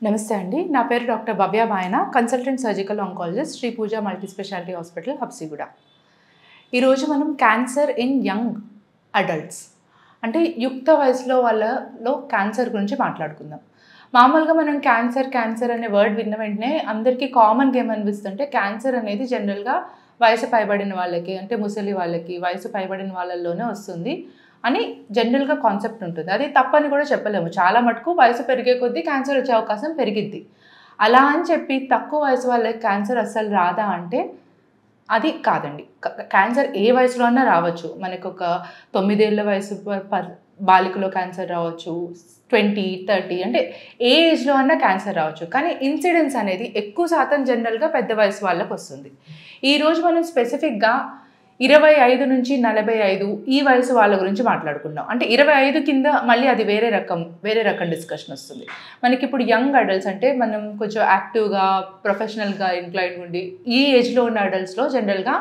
నమస్తే అండి. నా పేరు డాక్టర్ భవ్య బాయన, కన్సల్టెంట్ సర్జికల్ ఆంకాలజిస్ట్, శ్రీ పూజ మల్టీ స్పెషాలిటీ హాస్పిటల్, హబ్సిగూడ. ఈరోజు మనం క్యాన్సర్ ఇన్ యంగ్ అడల్ట్స్ అంటే యుక్త వయసులో వాళ్ళలో క్యాన్సర్ గురించి మాట్లాడుకుందాం. మామూలుగా మనం క్యాన్సర్ అనే వర్డ్ విన్న వెంటనే అందరికీ కామన్గా ఏమనిపిస్తుంటే క్యాన్సర్ అనేది జనరల్గా వయసు పైబడిన వాళ్ళకి, అంటే ముసలి వాళ్ళకి, వయసు పైబడిన వాళ్ళల్లోనే వస్తుంది అని జనరల్గా కాన్సెప్ట్ ఉంటుంది. అది తప్పని కూడా చెప్పలేము. చాలా మటుకు వయసు పెరిగే కొద్దీ క్యాన్సర్ వచ్చే అవకాశం పెరిగిద్ది. అలా అని చెప్పి తక్కువ వయసు వాళ్ళకి క్యాన్సర్ అస్సలు రాదా అంటే అది కాదండి. క్యాన్సర్ ఏ వయసులో అన్నా రావచ్చు. మనకు ఒక 9 ఏళ్ల వయసు బాలికలో క్యాన్సర్ రావచ్చు, 20, 30 అంటే ఏ ఏజ్లో అన్నా క్యాన్సర్ రావచ్చు. కానీ ఇన్సిడెన్స్ అనేది ఎక్కువ శాతం జనరల్గా పెద్ద వయసు వాళ్ళకి వస్తుంది. ఈరోజు మనం స్పెసిఫిక్గా 25 నుంచి 45 ఈ వయసు వాళ్ళ గురించి మాట్లాడుకుందాం. అంటే 25 కింద మళ్ళీ అది వేరే రకం డిస్కషన్ వస్తుంది. మనకి ఇప్పుడు యంగ్ అడల్ట్స్ అంటే మనం కొంచెం యాక్టివ్గా, ప్రొఫెషనల్గా ఇంక్లైన్ ఉండి ఈ ఏజ్లో ఉన్న అడల్ట్స్లో జనరల్గా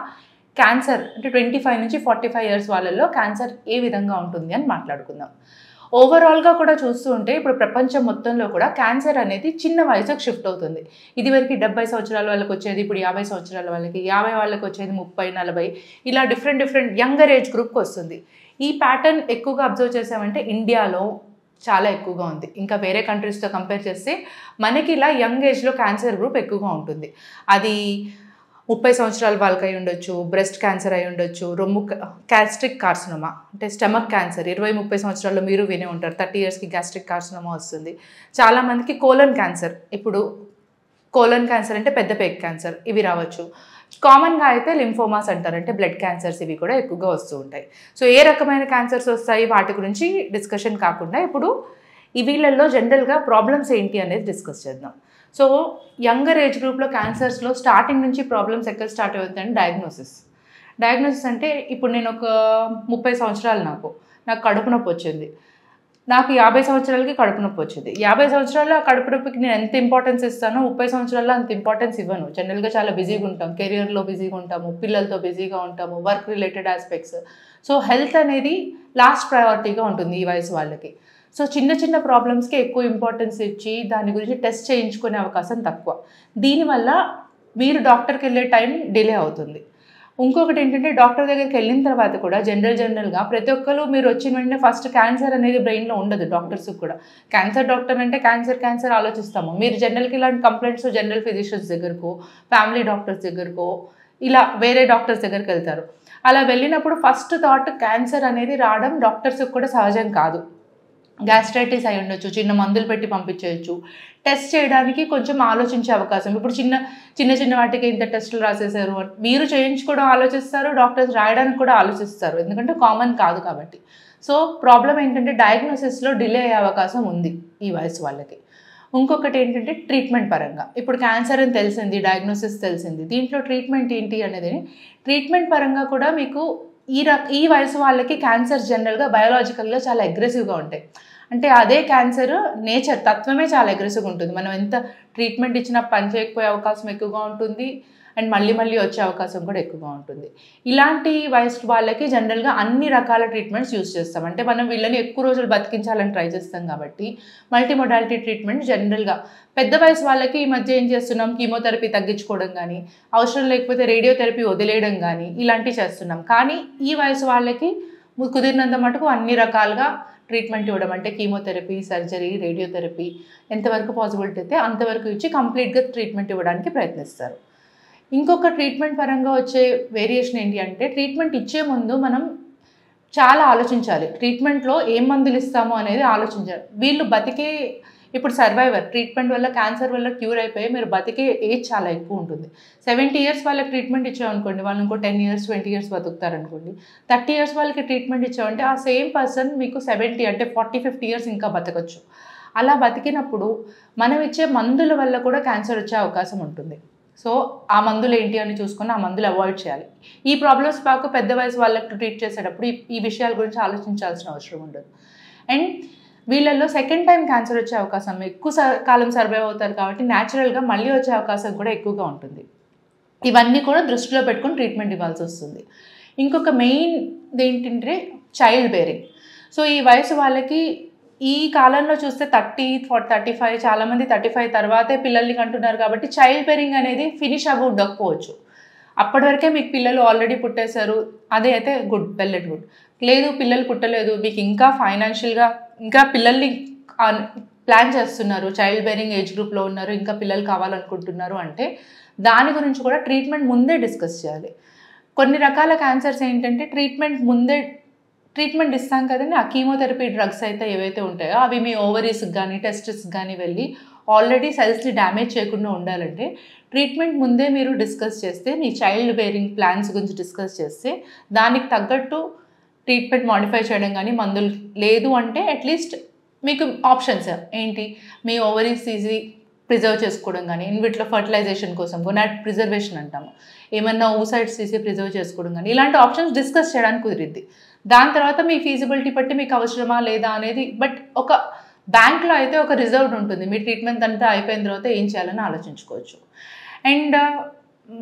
క్యాన్సర్ అంటే 25 నుంచి 45 ఇయర్స్ వాళ్ళల్లో క్యాన్సర్ ఏ విధంగా ఉంటుంది అని మాట్లాడుకుందాం. ఓవరాల్గా కూడా చూస్తూ ఉంటే ఇప్పుడు ప్రపంచం మొత్తంలో కూడా క్యాన్సర్ అనేది చిన్న వయసుకు షిఫ్ట్ అవుతుంది. ఇదివరకు 70 సంవత్సరాల వాళ్ళకి వచ్చేది ఇప్పుడు 50 సంవత్సరాల వాళ్ళకి, 50 వాళ్ళకి వచ్చేది 30, 40 ఇలా డిఫరెంట్ యంగర్ ఏజ్ గ్రూప్కి వస్తుంది. ఈ ప్యాటర్న్ ఎక్కువగా అబ్జర్వ్ చేసామంటే ఇండియాలో చాలా ఎక్కువగా ఉంది. ఇంకా వేరే కంట్రీస్తో కంపేర్ చేస్తే మనకి ఇలా యంగ్ ఏజ్లో క్యాన్సర్ గ్రూప్ ఎక్కువగా ఉంటుంది. అది 30 సంవత్సరాల వాళ్ళకి అయి ఉండొచ్చు, బ్రెస్ట్ క్యాన్సర్ అయి ఉండొచ్చు, రొమ్ము గ్యాస్ట్రిక్ కార్సినోమా అంటే స్టమక్ క్యాన్సర్ 20-30 సంవత్సరాల్లో మీరు వినే ఉంటారు. 30 ఇయర్స్కి గ్యాస్ట్రిక్ కార్సినోమా వస్తుంది. చాలామందికి కోలన్ క్యాన్సర్, ఇప్పుడు కోలన్ క్యాన్సర్ అంటే పెద్ద పేగు క్యాన్సర్, ఇవి రావచ్చు. కామన్గా అయితే లింఫోమాస్ అంటారు, అంటే బ్లడ్ క్యాన్సర్స్, ఇవి కూడా ఎక్కువగా వస్తూ ఉంటాయి. సో ఏ రకమైన క్యాన్సర్స్ వస్తాయి వాటి గురించి డిస్కషన్ కాకుండా ఇప్పుడు ఈ వీళ్ళల్లో జనరల్గా ప్రాబ్లమ్స్ ఏంటి అనేది డిస్కస్ చేద్దాం. సో యంగర్ ఏజ్ గ్రూప్లో క్యాన్సర్స్లో స్టార్టింగ్ నుంచి ప్రాబ్లమ్స్ ఎక్కడ స్టార్ట్ అవుతాయంటే డయాగ్నోసిస్ అంటే ఇప్పుడు నేను ఒక 30 సంవత్సరాలు నాకు కడుపు నొప్పి వచ్చింది. నాకు 50 సంవత్సరాలకి కడుపు నొప్పి వచ్చింది. 50 సంవత్సరాల్లో కడుపు నొప్పికి నేను ఎంత ఇంపార్టెన్స్ ఇస్తానో 30 సంవత్సరాల్లో అంత ఇంపార్టెన్స్ ఇవ్వను. జనరల్గా చాలా బిజీగా ఉంటాం, కెరియర్లో బిజీగా ఉంటాము, పిల్లలతో బిజీగా ఉంటాము, work related aspects. So health అనేది లాస్ట్ ప్రయారిటీగా ఉంటుంది ఈ వయసు వాళ్ళకి. సో చిన్న ప్రాబ్లమ్స్కి ఎక్కువ ఇంపార్టెన్స్ ఇచ్చి దాని గురించి టెస్ట్ చేయించుకునే అవకాశం తక్కువ. దీనివల్ల మీరు డాక్టర్కి వెళ్ళే టైం డిలే అవుతుంది. ఇంకొకటి ఏంటంటే డాక్టర్ దగ్గరికి వెళ్ళిన తర్వాత కూడా జనరల్గా ప్రతి ఒక్కరు మీరు వచ్చిన వెంటనే ఫస్ట్ క్యాన్సర్ అనేది బ్రెయిన్లో ఉండదు. డాక్టర్స్కి కూడా క్యాన్సర్ డాక్టర్ అంటే క్యాన్సర్ ఆలోచిస్తాము. మీరు జనరల్కి ఇలాంటి కంప్లైంట్స్ జనరల్ ఫిజిషియన్స్ దగ్గరకో, ఫ్యామిలీ డాక్టర్స్ దగ్గరకో, ఇలా వేరే డాక్టర్స్ దగ్గరికి వెళ్తారు. అలా వెళ్ళినప్పుడు ఫస్ట్ థాట్ క్యాన్సర్ అనేది రావడం డాక్టర్స్కి కూడా సహజం కాదు. గ్యాస్ట్రైటిస్ అయి ఉండొచ్చు, చిన్న మందులు పెట్టి పంపించేయచ్చు. టెస్ట్ చేయడానికి కొంచెం ఆలోచించే అవకాశం. ఇప్పుడు చిన్న వాటికి ఇంత టెస్టులు రాసేసారు, మీరు చేయించుకోవడం ఆలోచిస్తారు, డాక్టర్స్ రాయడానికి కూడా ఆలోచిస్తారు, ఎందుకంటే కామన్ కాదు కాబట్టి. సో ప్రాబ్లం ఏంటంటే డయాగ్నోసిస్లో డిలే అయ్యే అవకాశం ఉంది ఈ వయసు వాళ్ళకి. ఇంకొకటి ఏంటంటే ట్రీట్మెంట్ పరంగా ఇప్పుడు క్యాన్సర్ అని తెలిసింది, డయాగ్నోసిస్ తెలిసింది, దీంట్లో ట్రీట్మెంట్ ఏంటి అనేది ట్రీట్మెంట్ పరంగా కూడా మీకు ఈ వయసు వాళ్ళకి క్యాన్సర్ జనరల్గా బయోలాజికల్గా చాలా అగ్రెసివ్గా ఉంటాయి. అంటే అదే క్యాన్సర్ నేచర్ తత్వమే చాలా అగ్రెసివ్గా ఉంటుంది. మనం ఎంత ట్రీట్మెంట్ ఇచ్చినా పని చేయకపోయే అవకాశం ఎక్కువగా ఉంటుంది, అండ్ మళ్ళీ వచ్చే అవకాశం కూడా ఎక్కువగా ఉంటుంది. ఇలాంటి వయసు వాళ్ళకి జనరల్గా అన్ని రకాల ట్రీట్మెంట్స్ యూజ్ చేస్తాం. అంటే మనం వీళ్ళని ఎక్కువ రోజులు బతికించాలని ట్రై చేస్తాం కాబట్టి మల్టీమొడాలిటీ ట్రీట్మెంట్ జనరల్గా పెద్ద వయసు వాళ్ళకి ఈ మధ్య ఏం చేస్తున్నాం, కీమోథెరపీ తగ్గించుకోవడం కానీ, అవసరం లేకపోతే రేడియోథెరపీ వదిలేయడం కానీ ఇలాంటివి చేస్తున్నాం. కానీ ఈ వయసు వాళ్ళకి కుదిరినంత మటుకు అన్ని రకాలుగా ట్రీట్మెంట్ ఇవ్వడం, అంటే కీమోథెరపీ, సర్జరీ, రేడియోథెరపీ ఎంతవరకు పాసిబిలిటీ అయితే అంతవరకు ఇచ్చి కంప్లీట్గా ట్రీట్మెంట్ ఇవ్వడానికి ప్రయత్నిస్తారు. ఇంకొక ట్రీట్మెంట్ పరంగా వచ్చే వేరియేషన్ ఏంటి అంటే ట్రీట్మెంట్ ఇచ్చే ముందు మనం చాలా ఆలోచించాలి. ట్రీట్మెంట్లో ఏం మందులు ఇస్తామో అనేది ఆలోచించాలి. వీళ్ళు బతికే ఇప్పుడు సర్వైవర్ ట్రీట్మెంట్ వల్ల క్యాన్సర్ వల్ల క్యూర్ అయిపోయి మీరు బతికే ఏజ్ చాలా ఎక్కువ ఉంటుంది. 70 ఇయర్స్ వాళ్ళకి ట్రీట్మెంట్ ఇచ్చామనుకోండి, వాళ్ళు ఇంకో 10 ఇయర్స్ 20 ఇయర్స్ బతుకుతారనుకోండి. 30 ఇయర్స్ వాళ్ళకి ట్రీట్మెంట్ ఇచ్చామంటే ఆ సేమ్ పర్సన్ మీకు 70 అంటే 40-50 ఇయర్స్ ఇంకా బతకచ్చు. అలా బతికినప్పుడు మనం ఇచ్చే మందుల వల్ల కూడా క్యాన్సర్ వచ్చే అవకాశం ఉంటుంది. సో ఆ మందులు ఏంటి అని చూసుకొని ఆ మందులు అవాయిడ్ చేయాలి. ఈ ప్రాబ్లమ్స్ పాకు పెద్ద వయసు వాళ్ళకి ట్రీట్ చేసేటప్పుడు ఈ విషయాల గురించి ఆలోచించాల్సిన అవసరం ఉండదు. అండ్ వీళ్ళల్లో సెకండ్ టైం క్యాన్సర్ వచ్చే అవకాశం ఎక్కువ కాలం సర్వైవ్ అవుతారు కాబట్టి న్యాచురల్గా మళ్ళీ వచ్చే అవకాశం కూడా ఎక్కువగా ఉంటుంది. ఇవన్నీ కూడా దృష్టిలో పెట్టుకొని ట్రీట్మెంట్ ఇవ్వాల్సి వస్తుంది. ఇంకొక మెయిన్ ఏంటంటే చైల్డ్ బేరింగ్. సో ఈ వయసు వాళ్ళకి ఈ కాలంలో చూస్తే 35 చాలామంది 35 తర్వాతే పిల్లల్ని కంటున్నారు కాబట్టి చైల్డ్ బేరింగ్ అనేది ఫినిష్ ఉండకపోవచ్చు. అప్పటి వరకే మీకు పిల్లలు ఆల్రెడీ పుట్టేశారు, అదే అయితే గుడ్, వెల్ అండ్ గుడ్. లేదు పిల్లలు పుట్టలేదు, మీకు ఇంకా ఫైనాన్షియల్గా ఇంకా పిల్లల్ని ప్లాన్ చేస్తున్నారు, చైల్డ్ బేరింగ్ ఏజ్ గ్రూప్లో ఉన్నారు, ఇంకా పిల్లలు కావాలనుకుంటున్నారు అంటే దాని గురించి కూడా ట్రీట్మెంట్ ముందే డిస్కస్ చేయాలి. కొన్ని రకాల క్యాన్సర్స్ ఏంటంటే ట్రీట్మెంట్ ఇస్తాం కదండి, ఆ కీమోథెరపీ డ్రగ్స్ అయితే ఏవైతే ఉంటాయో అవి మీ ఓవరీస్కి కానీ టెస్టిస్కి కానీ వెళ్ళి ఆల్రెడీ సెల్స్ని డ్యామేజ్ చేయకుండా ఉండాలంటే ట్రీట్మెంట్ ముందే మీరు డిస్కస్ చేస్తే, మీ చైల్డ్ బేరింగ్ ప్లాన్స్ గురించి డిస్కస్ చేస్తే దానికి తగ్గట్టు ట్రీట్మెంట్ మాడిఫై చేయడం కానీ మందులు లేదు అంటే అట్లీస్ట్ మీకు ఆప్షన్స్ ఏంటి, మీ ఓవరీస్ తీసి ప్రిజర్వ్ చేసుకోవడం కానీ, ఇన్విట్లో ఫర్టిలైజేషన్ కోసం గొనాడ్ ప్రిజర్వేషన్ అంటాము, ఏమన్నా ఓసైడ్స్ తీసి ప్రిజర్వ్ చేసుకోవడం కానీ, ఇలాంటి ఆప్షన్స్ డిస్కస్ చేయడానికి కుదిరిద్ది. దాని తర్వాత మీ ఫీజిబిలిటీ బట్టి మీకు అవసరమా లేదా అనేది, బట్ ఒక బ్యాంక్లో అయితే ఒక రిజర్వ్డ్ ఉంటుంది, మీ ట్రీట్మెంట్ అంతా అయిపోయిన తర్వాత ఏం చేయాలని ఆలోచించుకోవచ్చు. అండ్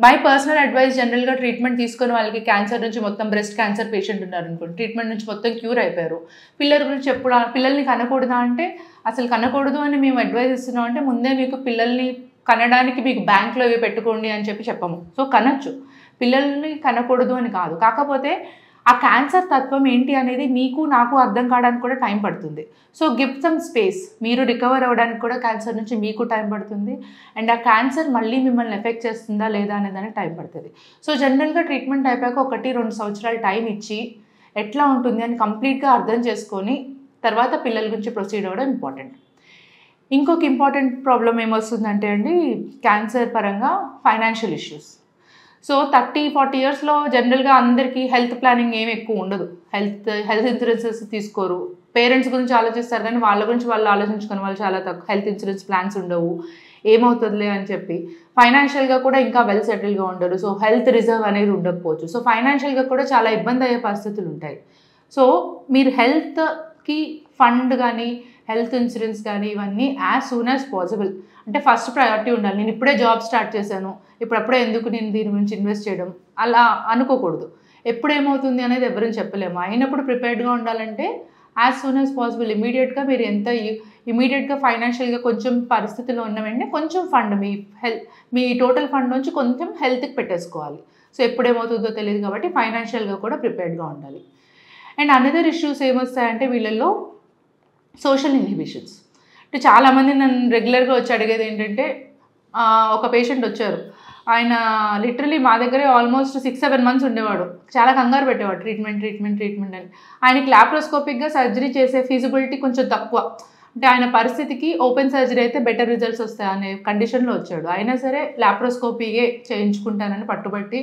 మై పర్సనల్ అడ్వైస్, జనరల్గా ట్రీట్మెంట్ తీసుకుని వాళ్ళకి క్యాన్సర్ నుంచి మొత్తం బ్రెస్ట్ క్యాన్సర్ పేషెంట్ ఉన్నారు అనుకోండి, ట్రీట్మెంట్ నుంచి మొత్తం క్యూర్ అయిపోయారు, పిల్లల గురించి ఎప్పుడు పిల్లల్ని కనకూడదా అంటే అసలు కనకూడదు అని మేము అడ్వైస్ ఇస్తున్నాం అంటే ముందే మీకు పిల్లల్ని కనడానికి మీకు బ్యాంక్లో ఇవి పెట్టుకోండి అని చెప్పము. సో కనొచ్చు, పిల్లల్ని కనకూడదు అని కాదు, కాకపోతే ఆ క్యాన్సర్ తత్వం ఏంటి అనేది మీకు నాకు అర్థం కావడానికి కూడా టైం పడుతుంది. సో గివ్ సమ్ స్పేస్, మీరు రికవర్ అవ్వడానికి కూడా క్యాన్సర్ నుంచి మీకు టైం పడుతుంది, అండ్ ఆ క్యాన్సర్ మళ్ళీ మిమ్మల్ని ఎఫెక్ట్ చేస్తుందా లేదా అనే దానికి టైం పడుతుంది. సో జనరల్గా ట్రీట్మెంట్ అయిపోయాక 1-2 సంవత్సరాలు టైం ఇచ్చి ఎట్లా ఉంటుంది అని కంప్లీట్గా అర్థం చేసుకొని తర్వాత పిల్లల గురించి ప్రొసీడ్ అవ్వడం ఇంపార్టెంట్. ఇంకొక ఇంపార్టెంట్ ప్రాబ్లం ఏమొస్తుందంటే అండి, క్యాన్సర్ పరంగా ఫైనాన్షియల్ ఇష్యూస్. సో 30-40 ఇయర్స్లో జనరల్గా అందరికీ హెల్త్ ప్లానింగ్ ఏమి ఎక్కువ ఉండదు, హెల్త్ ఇన్సూరెన్సెస్ తీసుకోరు, పేరెంట్స్ గురించి ఆలోచిస్తారు కానీ వాళ్ళ గురించి వాళ్ళు ఆలోచించుకొని వాళ్ళు చాలా తక్కువ హెల్త్ ఇన్సూరెన్స్ ప్లాన్స్ ఉండవు, ఏమవుతుందిలే అని చెప్పి. ఫైనాన్షియల్గా కూడా ఇంకా వెల్ సెటిల్గా ఉండరు, సో హెల్త్ రిజర్వ్ అనేది ఉండకపోవచ్చు, సో ఫైనాన్షియల్గా కూడా చాలా ఇబ్బంది అయ్యే పరిస్థితులు ఉంటాయి. సో మీరు హెల్త్కి ఫండ్ కానీ హెల్త్ ఇన్సూరెన్స్ కానీ ఇవన్నీ యాజ్ సూన్ యాజ్ పాసిబుల్, అంటే ఫస్ట్ ప్రయారిటీ ఉండాలి. నేను ఇప్పుడే జాబ్ స్టార్ట్ చేశాను, ఇప్పుడప్పుడే ఎందుకు నేను దీని గురించి ఇన్వెస్ట్ చేయడం అలా అనుకోకూడదు. ఎప్పుడేమవుతుంది అనేది ఎవరైనా చెప్పలేము, అయినప్పుడు ప్రిపేర్డ్గా ఉండాలంటే యాజ్ సూన్ యాజ్ పాసిబుల్ ఇమీడియట్గా మీరు ఎంత ఇమీడియట్గా ఫైనాన్షియల్గా కొంచెం పరిస్థితుల్లో ఉన్న వెంటనే కొంచెం ఫండ్ మీ టోటల్ ఫండ్ నుంచి కొంచెం హెల్త్కి పెట్టేసుకోవాలి. సో ఎప్పుడేమవుతుందో తెలియదు కాబట్టి ఫైనాన్షియల్గా కూడా ప్రిపేర్డ్గా ఉండాలి. అండ్ అనదర్ ఇష్యూస్ ఏమొస్తాయంటే వీళ్ళల్లో సోషల్ ఇన్హిబిషన్స్. అంటే చాలామంది నన్ను రెగ్యులర్గా వచ్చి అడిగేది ఏంటంటే, ఒక పేషెంట్ వచ్చారు, ఆయన లిటరలీ మా దగ్గరే ఆల్మోస్ట్ 6-7 మంత్స్ ఉండేవాడు, చాలా కంగారు పెట్టేవాడు ట్రీట్మెంట్ అని. ఆయనకి ల్యాప్రోస్కోపిక్గా సర్జరీ చేసే ఫీజిబిలిటీ కొంచెం తక్కువ, అంటే ఆయన పరిస్థితికి ఓపెన్ సర్జరీ అయితే బెటర్ రిజల్ట్స్ వస్తాయి అనే కండిషన్లో వచ్చాడు. అయినా సరే ల్యాప్రోస్కోపీయే చేయించుకుంటానని పట్టుబట్టి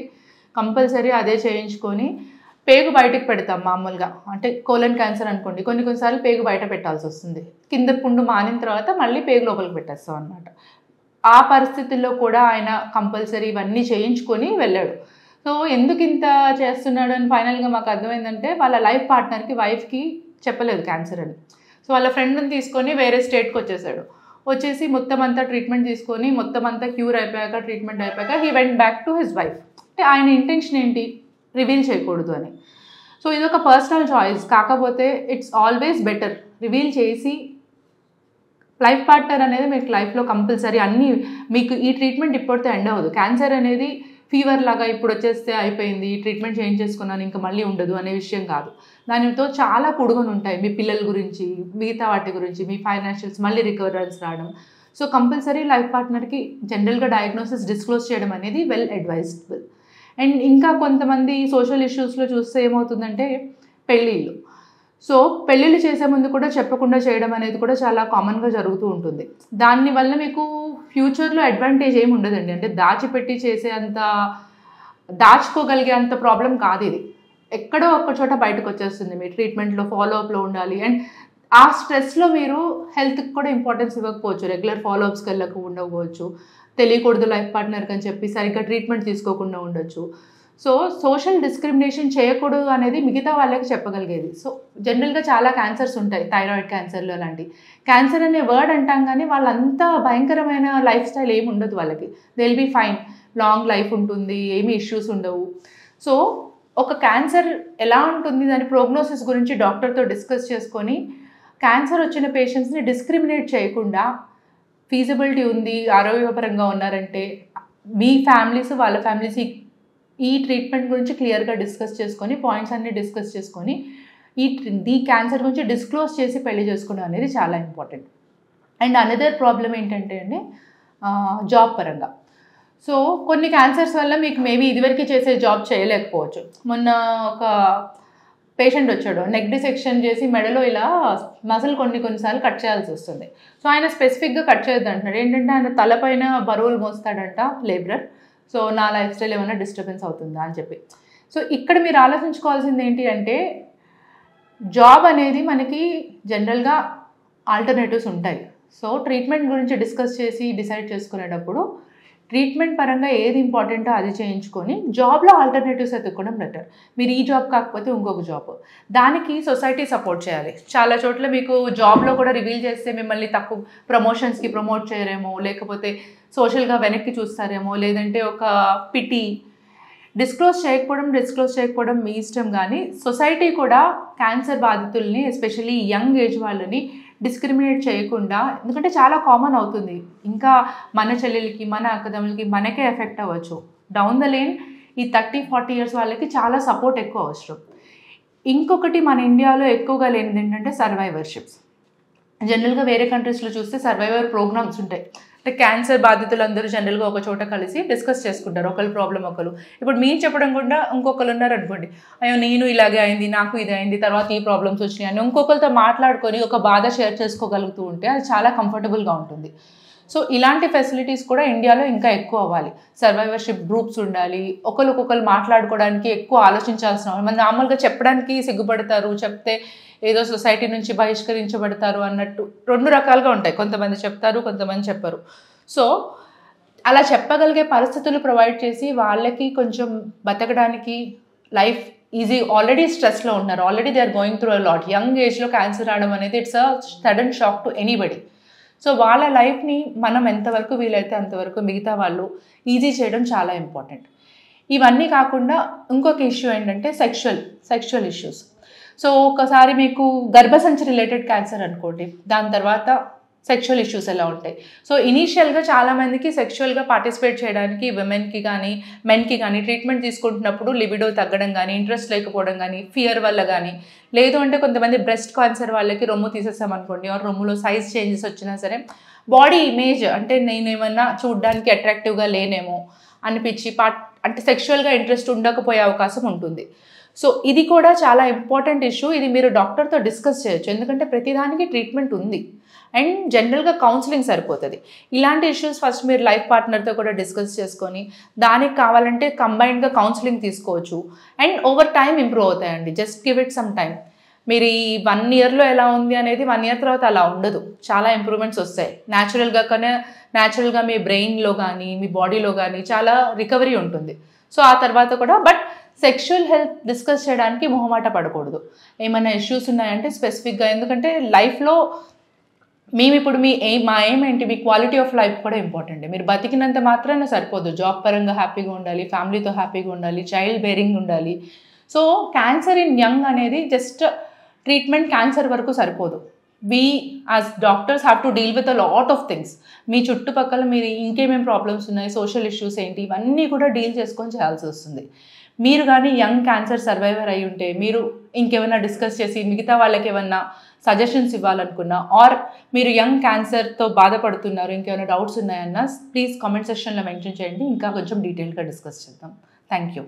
కంపల్సరీ అదే చేయించుకొని పేగు బయటకు పెడతాం మామూలుగా, అంటే కోలన్ క్యాన్సర్ అనుకోండి, కొన్నిసార్లు పేగు బయట పెట్టాల్సి వస్తుంది, కింద పుండు మానిన తర్వాత మళ్ళీ పేగు లోపలికి పెట్టేస్తాం అనమాట. ఆ పరిస్థితుల్లో కూడా ఆయన కంపల్సరీ ఇవన్నీ చేయించుకొని వెళ్ళాడు. సో ఎందుకు ఇంత చేస్తున్నాడు అని ఫైనల్గా మాకు అర్థమైందంటే, వాళ్ళ లైఫ్ పార్ట్నర్కి వైఫ్కి చెప్పలేదు క్యాన్సర్ అని. సో వాళ్ళ ఫ్రెండ్ని తీసుకొని వేరే స్టేట్కి వచ్చేసి మొత్తం అంతా ట్రీట్మెంట్ తీసుకొని మొత్తం అంతా క్యూర్ అయిపోయాక ట్రీట్మెంట్ అయిపోయాక he went back to his wife. అంటే ఆయన ఇంటెన్షన్ ఏంటి, రివీల్ చేయకూడదు అని. సో ఇది ఒక పర్సనల్ చాయిస్, కాకపోతే ఇట్స్ ఆల్వేస్ బెటర్ రివీల్ చేసి లైఫ్ పార్ట్నర్ అనేది మీకు లైఫ్లో కంపల్సరీ అన్నీ మీకు ఈ ట్రీట్మెంట్ ఇప్పటితో ఎండ్ అవ్వదు. క్యాన్సర్ అనేది ఫీవర్ లాగా ఇప్పుడు వచ్చేస్తే అయిపోయింది, ట్రీట్మెంట్ చేంజ్ చేసుకున్నాను ఇంకా మళ్ళీ ఉండదు అనే విషయం కాదు. దానితో చాలా పొడుగుని ఉంటాయి, మీ పిల్లల గురించి, మిగతా వాటి గురించి, మీ ఫైనాన్షియల్స్ మళ్ళీ రికవరెన్స్ రావడం. సో కంపల్సరీ లైఫ్ పార్ట్నర్కి జనరల్గా డయాగ్నోసిస్ డిస్క్లోజ్ చేయడం అనేది వెల్ అడ్వైజబుల్. అండ్ ఇంకా కొంతమంది సోషల్ ఇష్యూస్లో చూస్తే ఏమవుతుందంటే పెళ్ళిళ్ళు. సో పెళ్ళిళ్ళు చేసే ముందు కూడా చెప్పకుండా చేయడం అనేది కూడా చాలా కామన్గా జరుగుతూ ఉంటుంది. దానివల్ల మీకు ఫ్యూచర్లో అడ్వాంటేజ్ ఏమి ఉండదండి, అంటే దాచిపెట్టి చేసే అంత దాచుకోగలిగే అంత ప్రాబ్లం కాదు ఇది. ఎక్కడో ఒక చోట బయటకు వచ్చేస్తుంది, మీ ట్రీట్మెంట్లో ఫాలోఅప్లో ఉండాలి. అండ్ ఆ స్ట్రెస్లో మీరు హెల్త్కి కూడా ఇంపార్టెన్స్ ఇవ్వకపోవచ్చు, రెగ్యులర్ ఫాలోఅప్స్కి వెళ్ళక ఉండకపోవచ్చు, తెలియకూడదు లైఫ్ పార్ట్నర్కి అని చెప్పి సరిగ్గా ట్రీట్మెంట్ తీసుకోకుండా ఉండొచ్చు. సో సోషల్ డిస్క్రిమినేషన్ చేయకూడదు అనేది మిగతా వాళ్ళకి చెప్పగలిగేది. సో జనరల్గా చాలా క్యాన్సర్స్ ఉంటాయి, థైరాయిడ్ క్యాన్సర్లు అలాంటి. క్యాన్సర్ అనే వర్డ్ అంటాం కానీ వాళ్ళంతా భయంకరమైన లైఫ్ స్టైల్ ఏమి ఉండదు వాళ్ళకి, they will be fine, long life ఉంటుంది, ఏమీ ఇష్యూస్ ఉండవు. సో ఒక క్యాన్సర్ ఎలా ఉంటుంది దాని ప్రోగ్నోసిస్ గురించి డాక్టర్తో డిస్కస్ చేసుకొని క్యాన్సర్ వచ్చిన పేషెంట్స్ని డిస్క్రిమినేట్ చేయకుండా ఫీజిబిలిటీ ఉంది, ఆరోగ్యపరంగా ఉన్నారంటే మీ ఫ్యామిలీస్ వాళ్ళ ఫ్యామిలీస్ ఈ ట్రీట్మెంట్ గురించి క్లియర్గా డిస్కస్ చేసుకొని పాయింట్స్ అన్నీ డిస్కస్ చేసుకొని ఈ క్యాన్సర్ గురించి డిస్క్లోజ్ చేసి పెళ్లి చేసుకోవడం అనేది చాలా ఇంపార్టెంట్. అండ్ అనదర్ ప్రాబ్లం ఏంటంటే అండి జాబ్ పరంగా. సో కొన్ని క్యాన్సర్స్ వల్ల మీకు మేబీ ఇదివరకు చేసే జాబ్ చేయలేకపోవచ్చు. మొన్న ఒక పేషెంట్ వచ్చాడు, నెక్ డిసెక్షన్ చేసి మెడలో ఇలా మజిల్ కొన్నిసార్లు కట్ చేయాల్సి వస్తుంది. సో ఆయన స్పెసిఫిక్గా కట్ చేయొద్దు అంటున్నాడు. ఏంటంటే ఆయన తలపైన బరువులు మోస్తాడంట లేబరర్. సో నా లైఫ్ స్టైల్ ఏమైనా డిస్టర్బెన్స్ అవుతుందా అని చెప్పి. సో ఇక్కడ మీరు ఆలోచించుకోవాల్సింది ఏంటి అంటే జాబ్ అనేది మనకి జనరల్గా ఆల్టర్నేటివ్స్ ఉంటాయి. సో ట్రీట్మెంట్ గురించి డిస్కస్ చేసి డిసైడ్ చేసుకునేటప్పుడు ట్రీట్మెంట్ పరంగా ఏది ఇంపార్టెంటో అది చేయించుకొని జాబ్లో ఆల్టర్నేటివ్స్ ఎత్తుక్కోవడం బెటర్. మీరు ఈ జాబ్ కాకపోతే ఇంకొక జాబ్, దానికి సొసైటీ సపోర్ట్ చేయాలి. చాలా చోట్ల మీకు జాబ్లో కూడా రివీల్ చేస్తే మిమ్మల్ని తక్కువ ప్రమోషన్స్కి ప్రమోట్ చేయరేమో, లేకపోతే సోషల్గా వెనక్కి చూస్తారేమో, లేదంటే ఒక పిటి డిస్క్లోజ్ చేయకపోవడం మీ ఇష్టం. కానీ సొసైటీ కూడా క్యాన్సర్ బాధితుల్ని ఎస్పెషల్లీ యంగ్ ఏజ్ వాళ్ళని డిస్క్రిమినేట్ చేయకుండా, ఎందుకంటే చాలా కామన్ అవుతుంది, ఇంకా మన చెల్లెలకి మన అక్కదమ్ములకి మనకే ఎఫెక్ట్ అవ్వచ్చు. డౌన్ ద లేన్ ఈ 30-40 ఇయర్స్ వాళ్ళకి చాలా సపోర్ట్ ఎక్కువ అవసరం. ఇంకొకటి మన ఇండియాలో ఎక్కువగా లేనిది ఏంటంటే సర్వైవర్షిప్స్. జనరల్గా వేరే కంట్రీస్లో చూస్తే సర్వైవర్ ప్రోగ్రామ్స్ ఉంటాయి. అంటే క్యాన్సర్ బాధితులందరూ జనరల్గా ఒక చోట కలిసి డిస్కస్ చేసుకుంటారు, ఒకరి ప్రాబ్లం ఒకరు. ఇప్పుడు మీరు చెప్పడం కూడా ఇంకొకరు ఉన్నారు అనుకోండి, అయ్యో నేను ఇలాగే అయింది, నాకు ఇది అయింది, తర్వాత ఈ ప్రాబ్లమ్స్ వచ్చినాయి అని ఇంకొకరితో మాట్లాడుకొని ఒక బాధ షేర్ చేసుకోగలుగుతూ ఉంటే అది చాలా కంఫర్టబుల్గా ఉంటుంది. సో ఇలాంటి ఫెసిలిటీస్ కూడా ఇండియాలో ఇంకా ఎక్కువ అవ్వాలి. సర్వైవర్షిప్ గ్రూప్స్ ఉండాలి, ఒకరికొకరు మాట్లాడుకోవడానికి ఎక్కువ ఆలోచించాల్సిన. మన నార్మల్గా చెప్పడానికి సిగ్గుపడతారు, చెప్తే ఏదో సొసైటీ నుంచి బహిష్కరించబడతారు అన్నట్టు 2 రకాలుగా ఉంటాయి. కొంతమంది చెప్తారు, కొంతమంది చెప్పరు. సో అలా చెప్పగలిగే పరిస్థితులు ప్రొవైడ్ చేసి వాళ్ళకి కొంచెం బతకడానికి లైఫ్ ఈజీ. ఆల్రెడీ స్ట్రెస్లో ఉన్నారు, already they are going through a lot. Young ఏజ్లో క్యాన్సర్ రావడం అనేది it's a sudden shock to anybody. So వాళ్ళ లైఫ్ని మనం ఎంతవరకు వీలైతే అంతవరకు మిగతా వాళ్ళు ఈజీ చేయడం చాలా ఇంపార్టెంట్. ఇవన్నీ కాకుండా ఇంకొక ఇష్యూ ఏంటంటే సెక్షువల్ ఇష్యూస్. సో ఒకసారి మీకు గర్భసంచి రిలేటెడ్ క్యాన్సర్ అనుకోండి, దాని తర్వాత సెక్షువల్ ఇష్యూస్ ఎలా ఉంటాయి. సో ఇనీషియల్గా చాలామందికి సెక్షువల్గా పార్టిసిపేట్ చేయడానికి విమెన్కి కానీ మెన్కి కానీ ట్రీట్మెంట్ తీసుకుంటున్నప్పుడు లిబిడో తగ్గడం కానీ, ఇంట్రెస్ట్ లేకపోవడం కానీ, ఫియర్ వల్ల కానీ, లేదు అంటే కొంతమంది బ్రెస్ట్ క్యాన్సర్ వాళ్ళకి రొమ్ము తీసేసామనుకోండి, ఆ రొమ్ములో సైజ్ చేంజెస్ వచ్చినా సరే బాడీ ఇమేజ్ అంటే నేను ఏమన్నా చూడడానికి అట్రాక్టివ్గా లేనేమో అనిపించి అంటే సెక్షువల్గా ఇంట్రెస్ట్ ఉండకపోయే అవకాశం ఉంటుంది. సో ఇది కూడా చాలా ఇంపార్టెంట్ ఇష్యూ. ఇది మీరు డాక్టర్తో డిస్కస్ చేయొచ్చు, ఎందుకంటే ప్రతిదానికి ట్రీట్మెంట్ ఉంది అండ్ జనరల్గా కౌన్సిలింగ్ సరిపోతుంది. ఇలాంటి ఇష్యూస్ ఫస్ట్ మీరు లైఫ్ పార్ట్నర్తో కూడా డిస్కస్ చేసుకొని దానికి కావాలంటే కంబైన్డ్గా కౌన్సిలింగ్ తీసుకోవచ్చు అండ్ ఓవర్ టైం ఇంప్రూవ్ అవుతాయండి. Just give it some time. మీరు ఈ 1 ఇయర్లో ఎలా ఉంది అనేది 1 ఇయర్ తర్వాత అలా ఉండదు, చాలా ఇంప్రూవ్మెంట్స్ వస్తాయి. న్యాచురల్గా మీ బ్రెయిన్లో కానీ మీ బాడీలో కానీ చాలా రికవరీ ఉంటుంది. సో ఆ తర్వాత కూడా సెక్షువల్ హెల్త్ డిస్కస్ చేయడానికి మొహమాట పడకూడదు. ఏమైనా ఇష్యూస్ ఉన్నాయంటే స్పెసిఫిక్గా, ఎందుకంటే లైఫ్లో మేము ఇప్పుడు మా ఎయిమ్ ఏంటి, మీ క్వాలిటీ ఆఫ్ లైఫ్ కూడా ఇంపార్టెంట్. మీరు బతికినంత మాత్రాన సరిపోదు, జాబ్ పరంగా హ్యాపీగా ఉండాలి, ఫ్యామిలీతో హ్యాపీగా ఉండాలి, చైల్డ్ బేరింగ్ ఉండాలి. సో క్యాన్సర్ ఇన్ యంగ్ అనేది జస్ట్ ట్రీట్మెంట్ క్యాన్సర్ వరకు సరిపోదు. We as doctors have to deal with a lot of things. మీ చుట్టుపక్కల మీరు ఇంకేమేమి ప్రాబ్లమ్స్ ఉన్నాయి, సోషల్ ఇష్యూస్ ఏంటి, ఇవన్నీ కూడా డీల్ చేసుకొని చేయాల్సి వస్తుంది. మీరు కానీ యంగ్ క్యాన్సర్ సర్వైవర్ అయి ఉంటే మీరు ఇంకేమైనా డిస్కస్ చేసి మిగతా వాళ్ళకి ఏమన్నా సజెషన్స్ ఇవ్వాలనుకున్నా, ఆర్ మీరు యంగ్ క్యాన్సర్తో బాధపడుతున్నారు, ఇంకేమైనా డౌట్స్ ఉన్నాయన్నా ప్లీజ్ కామెంట్ సెక్షన్లో మెన్షన్ చేయండి, ఇంకా కొంచెం డీటెయిల్గా డిస్కస్ చేద్దాం. Thank you.